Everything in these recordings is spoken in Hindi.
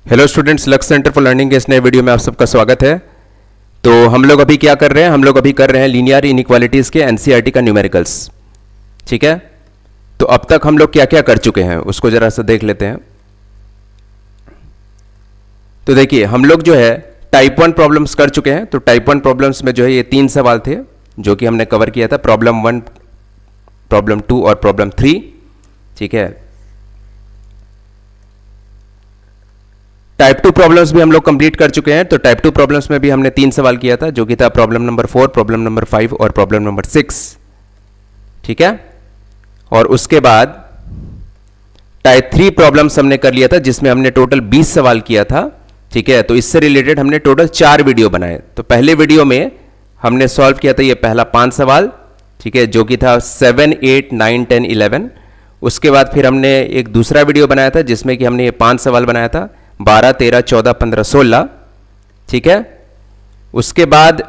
हेलो स्टूडेंट्स, लक्ष्य सेंटर फॉर लर्निंग के इस नए वीडियो में आप सबका स्वागत है। तो हम लोग अभी क्या कर रहे हैं, हम लोग अभी कर रहे हैं लीनियर इनइक्वालिटीज़ के एनसीईआरटी का न्यूमेरिकल्स। ठीक है, तो अब तक हम लोग क्या क्या कर चुके हैं उसको ज़रा सा देख लेते हैं। तो देखिए, हम लोग जो है टाइप 1 प्रॉब्लम्स कर चुके हैं। तो टाइप 1 प्रॉब्लम्स में जो है ये 3 सवाल थे जो कि हमने कवर किया था, प्रॉब्लम 1, प्रॉब्लम 2 और प्रॉब्लम 3। ठीक है, टाइप 2 प्रॉब्लम्स भी हम लोग कंप्लीट कर चुके हैं। तो टाइप 2 प्रॉब्लम्स में भी हमने 3 सवाल किया था जो कि था प्रॉब्लम नंबर 4, प्रॉब्लम नंबर 5 और प्रॉब्लम नंबर 6। ठीक है, और उसके बाद टाइप 3 प्रॉब्लम्स हमने कर लिया था जिसमें हमने टोटल 20 सवाल किया था। ठीक है, तो इससे रिलेटेड हमने टोटल 4 वीडियो बनाए। तो पहले वीडियो में हमने सॉल्व किया था ये पहला 5 सवाल, ठीक है, जो कि था 7, 8, 9, 10, 11। उसके बाद फिर हमने एक दूसरा वीडियो बनाया था जिसमें कि हमने ये 5 सवाल बनाया था, 12, 13, 14, 15, 16। ठीक है, उसके बाद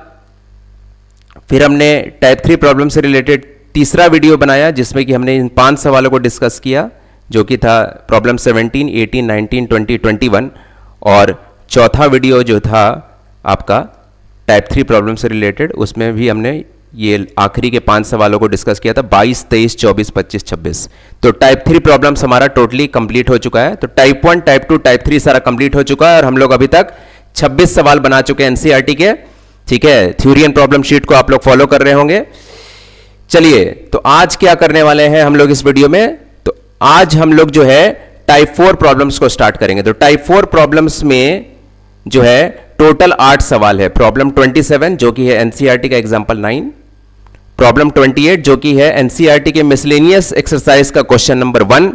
फिर हमने टाइप 3 प्रॉब्लम से रिलेटेड तीसरा वीडियो बनाया जिसमें कि हमने इन 5 सवालों को डिस्कस किया जो कि था प्रॉब्लम 17, 18, 19, 20, 21। और चौथा वीडियो जो था आपका टाइप 3 प्रॉब्लम से रिलेटेड, उसमें भी हमने ये आखिरी के 5 सवालों को डिस्कस किया था, 22, 23, 24, 25, 26। तो टाइप 3 प्रॉब्लम्स हमारा टोटली कंप्लीट हो चुका है। तो टाइप 1, टाइप 2, टाइप 3 सारा कंप्लीट हो चुका है और हम लोग अभी तक 26 सवाल बना चुके हैं एनसीईआरटी के। ठीक है, थ्योरी एंड प्रॉब्लम शीट को आप लोग फॉलो कर रहे होंगे। चलिए, तो आज क्या करने वाले हैं हम लोग इस वीडियो में, तो आज हम लोग जो है टाइप 4 प्रॉब्लम्स को स्टार्ट करेंगे। तो टाइप 4 प्रॉब्लम्स में जो है टोटल 8 सवाल है। प्रॉब्लम 27 जो कि है एनसीईआरटी का एग्जाम्पल 9, प्रॉब्लम 28 जो कि है एनसीईआरटी के मिसलेनियस एक्सरसाइज का क्वेश्चन नंबर 1,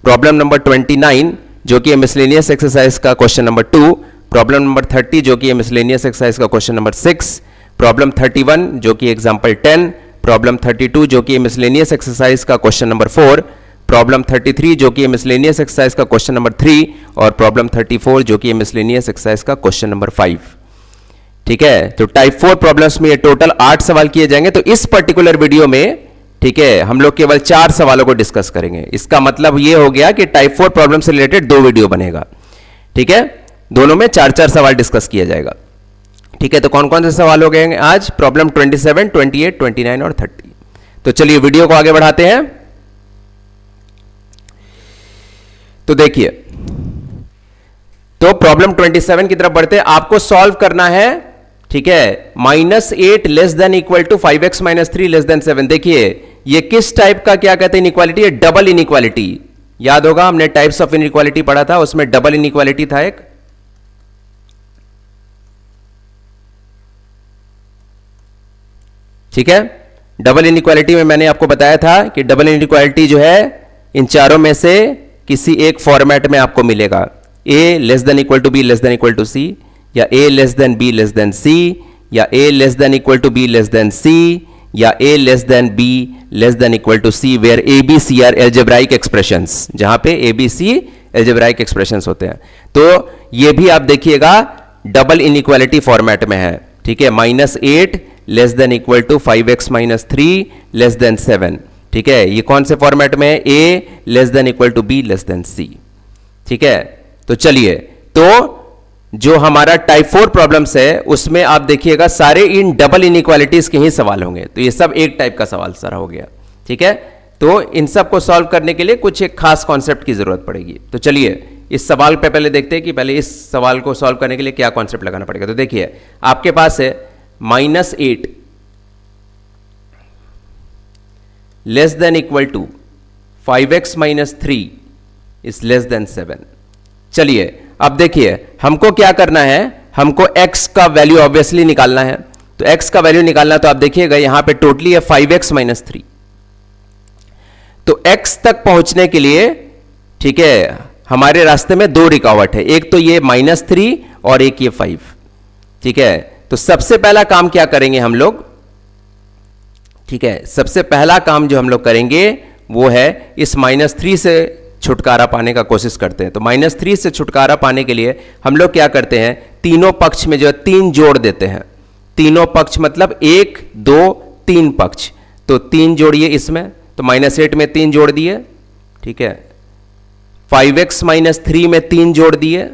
प्रॉब्लम नंबर 29 जो कि है मिसलेनियस एक्सरसाइज का क्वेश्चन नंबर 2, प्रॉब्लम नंबर 30 जो कि है मिसलेनियस एक्सरसाइज का क्वेश्चन नंबर 6, प्रॉब्लम 31 जो कि एग्जाम्पल 10, प्रॉब्लम 32 जो कि मिसलेनियस एक्सरसाइज का क्वेश्चन नंबर 4, प्रॉब्लम 33 जो कि मिसलेनियस एक्सरसाइज का क्वेश्चन नंबर 3 और प्रॉब्लम 34 जो कि मिसलेनियस एक्सरसाइज का क्वेश्चन नंबर 5। ठीक है, तो टाइप 4 प्रॉब्लम्स में ये टोटल 8 सवाल किए जाएंगे। तो इस पर्टिकुलर वीडियो में, ठीक है, हम लोग केवल 4 सवालों को डिस्कस करेंगे। इसका मतलब ये हो गया कि टाइप 4 प्रॉब्लम से रिलेटेड 2 वीडियो बनेगा। ठीक है, दोनों में 4-4 सवाल डिस्कस किया जाएगा। ठीक है, तो कौन कौन से सवाल हो गए आज, प्रॉब्लम 27, 28, 29 और 30। तो चलिए वीडियो को आगे बढ़ाते हैं। तो देखिए, तो प्रॉब्लम 27 की तरफ बढ़ते हैं। आपको सॉल्व करना है, ठीक है, -8 less than equal to 5x - 3 less than 7। देखिए ये किस टाइप का क्या कहते हैं इनइक्वालिटी है, डबल इनइक्वालिटी। याद होगा हमने टाइप्स ऑफ इनइक्वालिटी पढ़ा था, उसमें डबल इनइक्वालिटी था एक। ठीक है, डबल इनइक्वालिटी में मैंने आपको बताया था कि डबल इनइक्वालिटी जो है इन चारों में से किसी एक फॉर्मेट में आपको मिलेगा, a less than equal to b less than equal to c, या a less than b less than c, या a less than equal to b less than c, या a less than b less than equal to c, where a b c are algebraic expressions, जहां पे a b c algebraic expressions होते हैं। तो ये भी आप देखिएगा डबल इनइक्वालिटी फॉर्मेट में है। ठीक है, -8 less than equal to 5x - 3 less than 7। ठीक है, ये कौन से फॉर्मेट में है, a less than equal to b less than c। ठीक है, तो चलिए, तो जो हमारा टाइप 4 प्रॉब्लम्स है उसमें आप देखिएगा सारे इन डबल इनइक्वालिटीज के ही सवाल होंगे। तो ये सब एक टाइप का सवाल सारा हो गया। ठीक है, तो इन सब को सॉल्व करने के लिए कुछ एक खास कॉन्सेप्ट की जरूरत पड़ेगी। तो चलिए इस सवाल पे पहले देखते हैं कि पहले इस सवाल को सॉल्व करने के लिए क्या कॉन्सेप्ट लगाना पड़ेगा। तो देखिए आपके पास है -8 less than equal to 5x - 3 is less than 7। चलिए अब देखिए हमको क्या करना है, हमको x का वैल्यू ऑब्वियसली निकालना है। तो x का वैल्यू निकालना, तो आप देखिएगा यहां पे टोटली है 5x - 3। तो x तक पहुंचने के लिए, ठीक है, हमारे रास्ते में 2 रुकावट है, एक तो ये -3 और एक ये 5। ठीक है, तो सबसे पहला काम क्या करेंगे हम लोग, ठीक है, सबसे पहला काम जो हम लोग करेंगे वो है इस -3 से छुटकारा पाने का कोशिश करते हैं। तो -3 से छुटकारा पाने के लिए हम लोग क्या करते हैं, तीनों पक्ष में जो है 3 जोड़ देते हैं। तीनों पक्ष मतलब 1, 2, 3 पक्ष, तो 3 जोड़िए इसमें। तो -8 में 3 जोड़ दिए, ठीक है, 5x - 3 में 3 जोड़ दिए,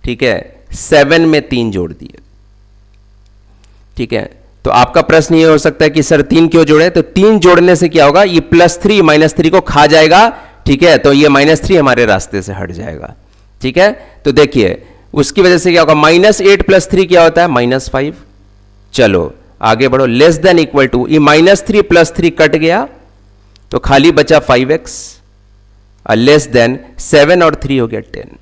ठीक है, 7 में 3 जोड़ दिए। ठीक है, तो आपका प्रश्न ये हो सकता है कि सर 3 क्यों जोड़े, तो 3 जोड़ने से क्या होगा, ये +3 -3 को खा जाएगा। ठीक है, तो ये -3 हमारे रास्ते से हट जाएगा। ठीक है, तो देखिए उसकी वजह से क्या होगा, -8 + 3 क्या होता है, -5। चलो आगे बढ़ो, लेस देन इक्वल टू, ये -3 + 3 कट गया तो खाली बचा 5x, और लेस देन 7 और 3 हो गया 10।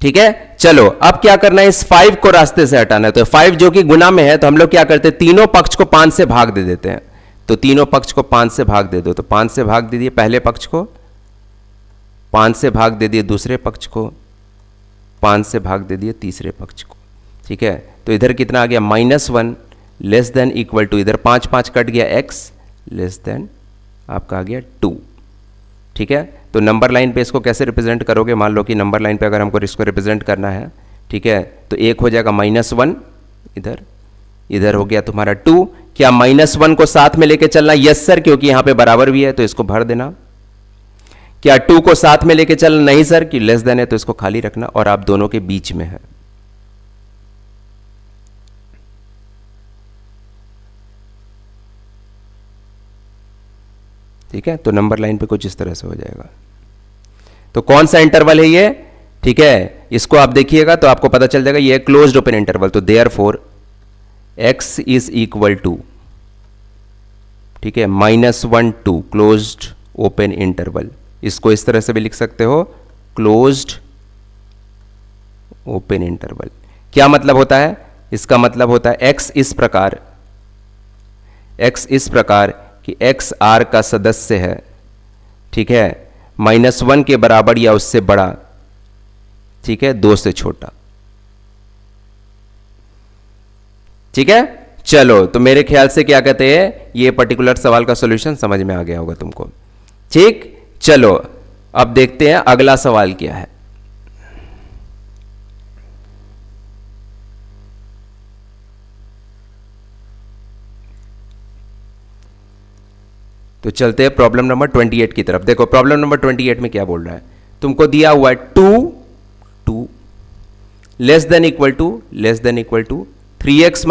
ठीक है, चलो अब क्या करना है, इस 5 को रास्ते से हटाना है। तो 5 जो कि गुना में है, तो हम लोग क्या करते हैं, तीनों पक्ष को 5 से भाग दे देते हैं। तो तीनों पक्ष को 5 से भाग दे दो, तो 5 से भाग दे दिए पहले पक्ष को, 5 से भाग दे दिए दूसरे पक्ष को, 5 से भाग दे दिए तीसरे पक्ष को। ठीक है, तो इधर कितना आ गया, -1 लेस देन इक्वल टू, इधर 5 5 कट गया, x लेस देन आपका आ गया 2। ठीक है, तो नंबर लाइन पे इसको कैसे रिप्रेजेंट करोगे, मान लो कि नंबर लाइन पे अगर हमको इसको रिप्रेजेंट करना है, ठीक है, तो एक हो जाएगा -1 इधर, इधर हो गया तुम्हारा 2। क्या -1 को साथ में लेके चलना, यस सर, क्योंकि यहां पे बराबर भी है तो इसको भर देना। क्या 2 को साथ में लेके चलना, नहीं सर, कि लेस देन है तो इसको खाली रखना, और आप दोनों के बीच में है। ठीक है, तो नंबर लाइन पे कुछ इस तरह से हो जाएगा। तो कौन सा इंटरवल है ये, ठीक है, इसको आप देखिएगा तो आपको पता चल जाएगा ये क्लोज्ड ओपन इंटरवल। तो therefore x is equal to, ठीक है, -1 2 क्लोज्ड ओपन इंटरवल। इसको इस तरह से भी लिख सकते हो, क्लोज्ड ओपन इंटरवल। क्या मतलब होता है, इसका मतलब होता है x इस प्रकार कि x R का सदस्य है, ठीक है, -1 के बराबर या उससे बड़ा, ठीक है, 2 से छोटा। ठीक है, चलो तो मेरे ख्याल से क्या कहते हैं, ये पर्टिकुलर सवाल का सॉल्यूशन समझ में आ गया होगा तुमको। ठीक, चलो अब देखते हैं अगला सवाल क्या है। तो चलते हैं प्रॉब्लम नंबर 28 की तरफ। देखो प्रॉब्लम नंबर 28 में क्या बोल रहा है, तुमको दिया हुआ है 2 less than equal to 3x -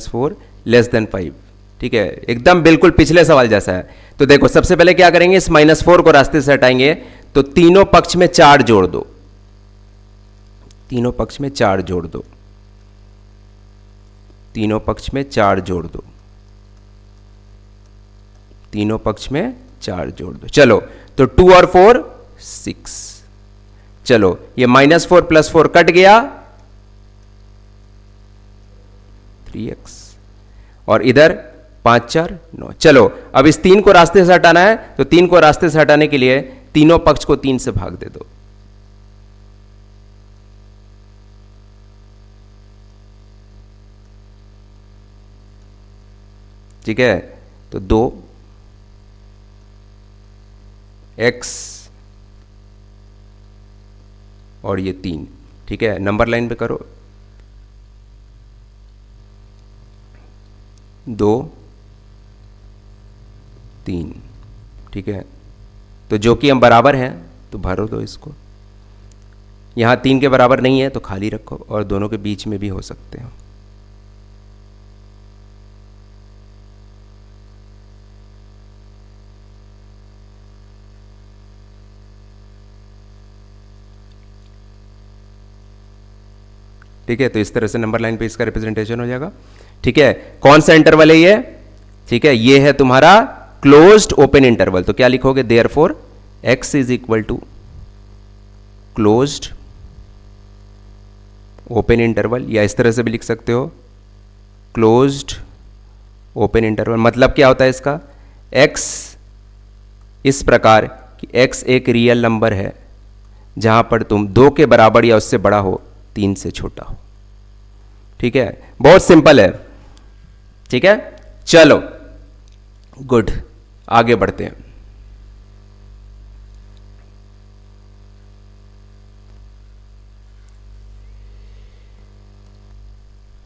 4 less than 5। ठीक है, एकदम बिल्कुल पिछले सवाल जैसा है। तो देखो सबसे पहले क्या करेंगे, इस -4 को रास्ते से हटाएंगे, तो तीनों पक्ष में 4 जोड़ दो, तीनों पक्ष में 4 जोड़ दो, तीनों पक्ष में 4 जोड़ दो, तीनों पक्ष में 4 जोड़ दो। चलो तो 2 और 4 6। चलो ये -4 + 4 कट गया, 3x, और इधर 5 4 9। चलो अब इस 3 को रास्ते से हटाना है, तो 3 को रास्ते से हटाने के लिए तीनों पक्ष को 3 से भाग दे दो। ठीक है, तो 2x और ये 3। ठीक है, नंबर लाइन पे करो, 2 3। ठीक है, तो जो कि हम बराबर हैं तो भरो दो इसको, यहां 3 के बराबर नहीं है तो खाली रखो, और दोनों के बीच में भी हो सकते हैं। ठीक है, तो इस तरह से नंबर लाइन पे इसका रिप्रेजेंटेशन हो जाएगा। ठीक है, कौन सा इंटरवल है ये, ठीक है, ये है तुम्हारा क्लोज्ड ओपन इंटरवल। तो क्या लिखोगे, therefore x is equal to closed open interval, या इस तरह से भी लिख सकते हो क्लोज्ड ओपन इंटरवल। मतलब क्या होता है इसका, x इस प्रकार कि x एक रियल नंबर है जहां पर तुम 2 के बराबर या उससे बड़ा हो, 3 से छोटा हो। ठीक है, बहुत सिंपल है। ठीक है, चलो गुड, आगे बढ़ते हैं।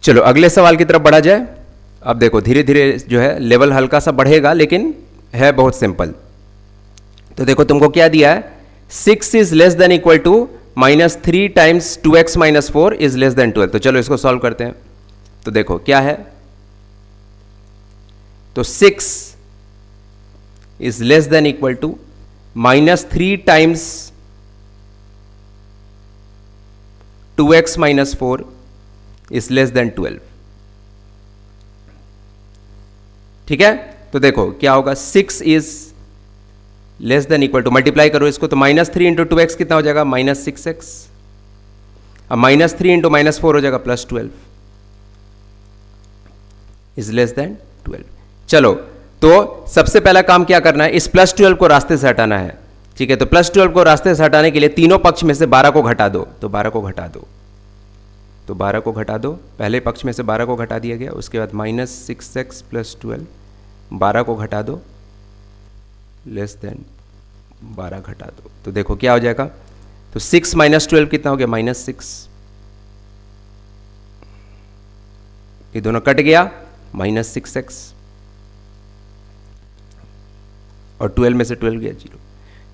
चलो अगले सवाल की तरफ बढ़ा जाए। अब देखो धीरे धीरे जो है लेवल हल्का सा बढ़ेगा, लेकिन है बहुत सिंपल। तो देखो तुमको क्या दिया है, 6 is less than equal to -3 times 2x minus 4 is less than 12। तो चलो इसको सॉल्व करते हैं। तो देखो क्या है, तो 6 is less than equal to -3 times 2x minus 4 is less than 12। ठीक है, तो देखो क्या होगा, 6 is less than equal to, multiply करो इसको, तो -3 इंटू 2x कितना हो जाएगा, -6x। अब -3 इंटू -4 हो जाएगा +12 इज लेस देन 12। चलो, तो सबसे पहला काम क्या करना है, इस +12 को रास्ते से हटाना है। ठीक है, तो +12 को रास्ते से हटाने के लिए तीनों पक्ष में से 12 को घटा दो। तो 12 को घटा दो, तो 12 को घटा दो, पहले पक्ष में से 12 को घटा दिया गया। उसके बाद -6x + 12, 12 को घटा दो, लेस देन 12 घटा दो। तो देखो क्या हो जाएगा, तो 6 - 12 कितना हो गया, -6। ये दोनों कट गया, -6x, और 12 में से 12 गया 0।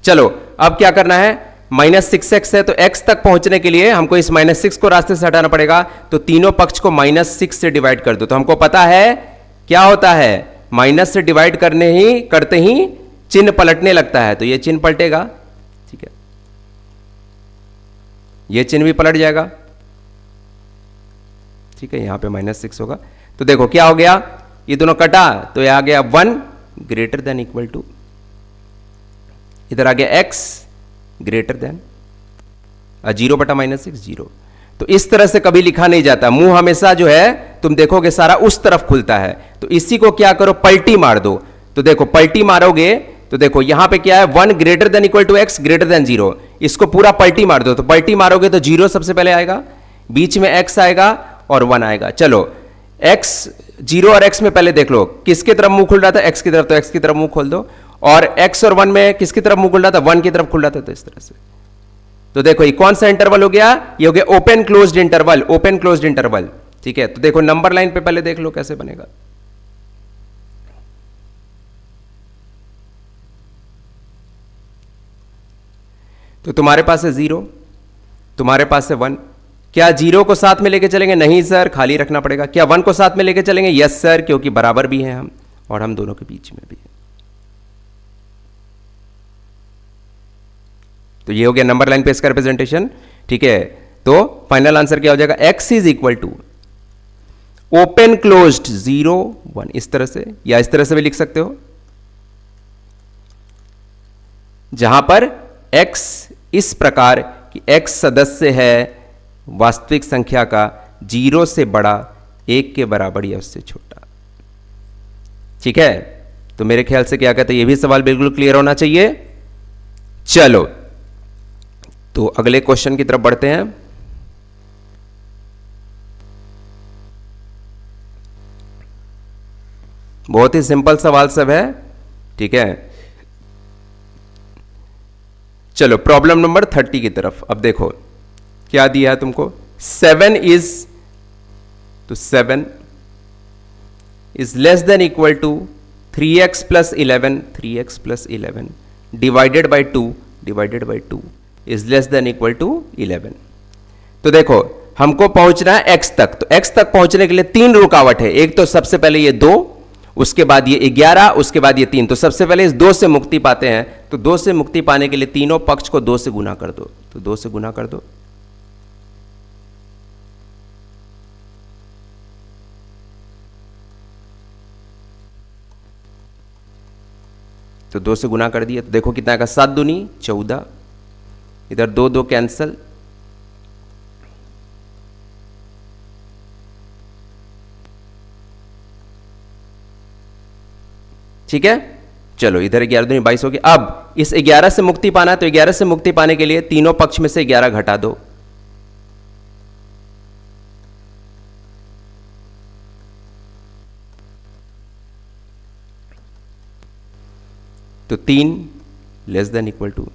चलो अब क्या करना है, -6x है तो x तक पहुंचने के लिए हमको इस -6 को रास्ते से हटाना पड़ेगा। तो तीनों पक्ष को -6 से डिवाइड कर दो। तो हमको पता है क्या होता है, माइनस से डिवाइड करते ही चिन्ह पलटने लगता है। तो ये चिन्ह पलटेगा, ठीक है, ये चिन्ह भी पलट जाएगा। ठीक है, यहां पे -6 होगा। तो देखो क्या हो गया, ये दोनों कटा, तो ये आ गया 1 ग्रेटर देन इक्वल टू, इधर आ गया x ग्रेटर देन 0/-6 0। तो इस तरह से कभी लिखा नहीं जाता, मुंह हमेशा जो है तुम देखोगे सारा उस तरफ खुलता है। तो इसी को क्या करो, पलटी मार दो। तो देखो पलटी मारोगे तो देखो यहां पे क्या है, 1 greater than equal to x greater than 0। इसको पूरा पलटी मार दो। तो पलटी मारोगे तो 0 सबसे पहले आएगा, बीच में x आएगा और 1 आएगा। चलो x 0 और x में पहले देख लो किसकी तरफ मुंह खुल रहा था, x की तरफ। तो x की तरफ मुंह खोल दो। और x और 1 में किसकी तरफ मुंह खुल रहा था, 1 की तरफ खुल रहा था। तो इस तरह से, तो देखो ये कौन सा इंटरवल हो गया, ये हो गया open closed interval, open closed interval. ठीक है, तो देखो नंबर लाइन पे पहले देख लो कैसे बनेगा। तो तुम्हारे पास है 0, तुम्हारे पास है 1। क्या 0 को साथ में लेके चलेंगे, नहीं सर, खाली रखना पड़ेगा। क्या 1 को साथ में लेके चलेंगे, यस सर, क्योंकि बराबर भी हैं हम और हम दोनों के बीच में भी है। तो ये हो गया नंबर लाइन पे इसका रिप्रेजेंटेशन। ठीक है, तो फाइनल आंसर क्या हो जाएगा, x is equal to open closed 0 1, इस तरह से, या इस तरह से भी लिख सकते हो, जहां पर x इस प्रकार कि x सदस्य है वास्तविक संख्या का 0 से बड़ा, 1 के बराबर या उससे छोटा। ठीक है, तो मेरे ख्याल से क्या कहते हैं, ये भी सवाल बिल्कुल क्लियर होना चाहिए। चलो तो अगले क्वेश्चन की तरफ बढ़ते हैं। बहुत ही सिंपल सवाल सब है। ठीक है, चलो प्रॉब्लम नंबर 30 की तरफ। अब देखो क्या दिया है तुमको, 7 is less than equal to 3x + 11 divided by 2 is less than equal to 11। तो देखो हमको पहुंचना है x तक। तो x तक पहुंचने के लिए 3 रुकावट है। एक तो सबसे पहले ये 2, उसके बाद ये 11, उसके बाद ये 3। तो सबसे पहले इस 2 से मुक्ति पाते हैं। तो 2 से मुक्ति पाने के लिए तीनों पक्ष को 2 से गुना कर दो। तो 2 से गुना कर दो, तो 2 से गुना कर दिया। तो देखो कितना आएगा, 7 दूनी 14, इधर 2 2 कैंसल, ठीक है। चलो इधर 11 दूनी 22 हो गया। अब इस 11 से मुक्ति पाना है, तो 11 से मुक्ति पाने के लिए तीनों पक्ष में से 11 घटा दो। तो 3 less than equal to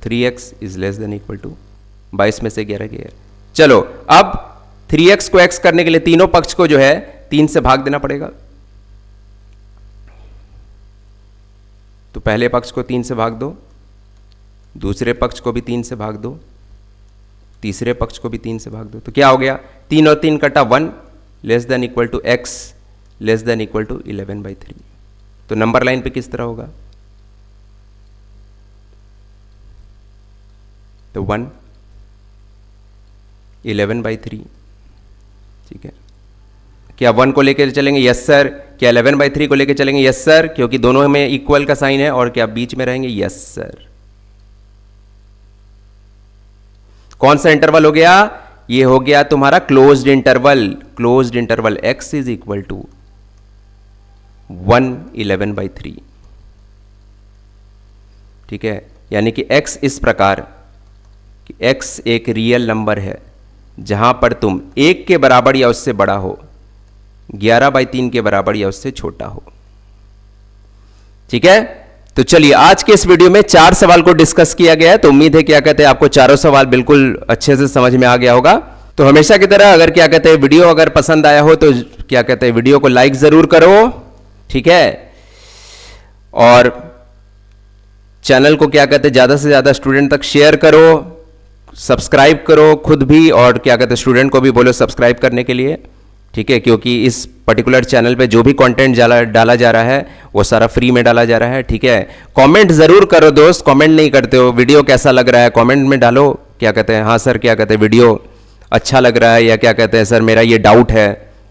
3x is less than equal to 22 में से 11 गया। चलो अब 3x को x करने के लिए तीनों पक्ष को जो है 3 से भाग देना पड़ेगा। तो पहले पक्ष को 3 से भाग दो, दूसरे पक्ष को भी 3 से भाग दो, तीसरे पक्ष को भी 3 से भाग दो, तो क्या हो गया 3 और 3 कटा 1 less than equal to x less than equal to 11/3। तो नंबर लाइन पे किस तरह होगा, तो 1 11/3, ठीक है। क्या 1 को लेकर चलेंगे, यस सर। क्या 11/3 को लेकर चलेंगे, यस सर, क्योंकि दोनों में इक्वल का साइन है। और क्या बीच में रहेंगे, यस सर। कौन सा इंटरवल हो गया, ये हो गया तुम्हारा closed interval. Closed interval x is equal to 1 11/3, ठीक है। यानी कि x इस प्रकार कि x एक रियल नंबर है जहां पर तुम 1 के बराबर या उससे बड़ा हो, 11/3 के बराबर या उससे छोटा हो, ठीक है। तो चलिए आज के इस वीडियो में 4 सवाल को डिस्कस किया गया है। तो उम्मीद है क्या कहते हैं आपको चारों सवाल बिल्कुल अच्छे से समझ में आ गया होगा। तो हमेशा की तरह अगर क्या कहते हैं वीडियो अगर पसंद आया हो तो क्या कहते हैं वीडियो को लाइक जरूर करो, ठीक है। और चैनल को क्या कहते हैं ज्यादा से ज्यादा स्टूडेंट तक शेयर करो, सब्सक्राइब करो खुद भी, और क्या कहते हैं स्टूडेंट को भी बोलो सब्सक्राइब करने के लिए, ठीक है। क्योंकि इस पर्टिकुलर चैनल पे जो भी कंटेंट डाला जा रहा है वो सारा फ्री में डाला जा रहा है, ठीक है। कमेंट जरूर करो दोस्त, कमेंट नहीं करते हो, वीडियो कैसा लग रहा है कमेंट में डालो, क्या कहते हैं हाँ सर क्या कहते हैं वीडियो अच्छा लग रहा है, या क्या कहते हैं सर मेरा ये डाउट है,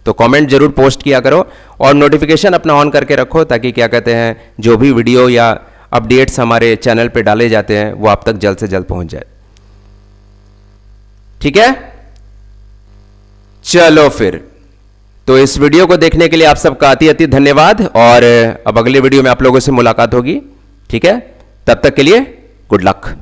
तो कमेंट जरूर पोस्ट किया करो। और नोटिफिकेशन अपना ऑन करके रखो ताकि क्या कहते हैं जो भी वीडियो या अपडेट्स हमारे चैनल पे डाले जाते हैं वो आप तक जल्द से जल्द पहुंच जाए, ठीक है। चलो फिर, तो इस वीडियो को देखने के लिए आप सबका अति धन्यवाद, और अब अगले वीडियो में आप लोगों से मुलाकात होगी, ठीक है। तब तक के लिए गुड लक।